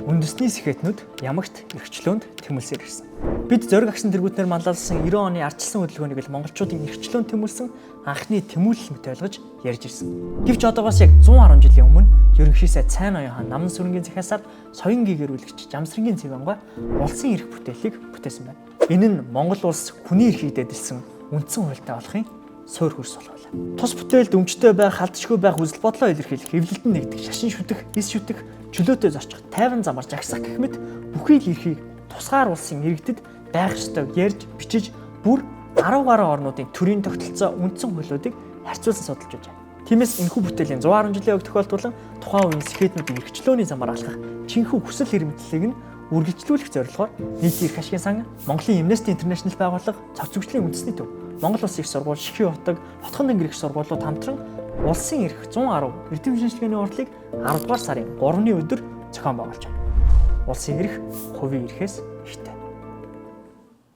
үндэсний сэхэтнүүд ямагт эрхчлөөнд тэмүүлсээр ирсэн. Бид зориг агшин тэргүүтнэр манлайлсан 90 оны ардчилсан хөдөлгөөнийг л монголчуудын эрхчлөөнд тэмүүлсэн анхны тэмүүлэл мэт ойлгож ярьж ирсэн. Гэвч одоогоос яг 110 жилийн өмнө ерөнхий сайд Цайн Оюун хаан Наман сүрэнгийн захиасаар соён гэгэрүүлэгч Жамсрангийн цэвэнга улсын эрх бүтээлийг бүтээсэн байна. Энэ нь Монгол улс хүний эрхийг дэдэлсэн үндсэн хуультай болохын суурь хөрс болов. Тус бүтээлд өмчтэй байх, халдшгүй байх үзэл бодлоо илэрхийлэх, эвлэлтэн нэгдэх, шашин шүтэх, эс шүтэх, чөлөөтэй зорчих, тайван замаар жагсах гэх мэт бүхий л эрхийг тусгаар улсын иргэдэд байх ёстойг ярьж, бичиж бүр 10 гаруй орнуудын төрийн тогтолцоо үндсэн хуулиудыг харьцуулсан судалж байна. Тиймээс энэхүү бүтээлийн 110 жилийн өг тохиолдуулан тухайн үеийн сэхэтнүүдийн эрхчлөөний замаар алхах чинхүү хүсэл эрмэлзлийг нь үргэлжлүүлэх зорилгоор нийтийн эрх ашигын сан, Монголын Amnesty International байгууллага, цогцөглөлийн үндэсний төв, Монгол Улсын их сургууль, Шихийн утаг, Хотхон ангир их сургуулиуд хамтран улсын эрх 110 эрдэм шинжилгээний урдлыг 10 дугаар сарын 3-ны өдөр зохион байгуулж байна. Улсын эрх хувийн эрхээс ихтэй.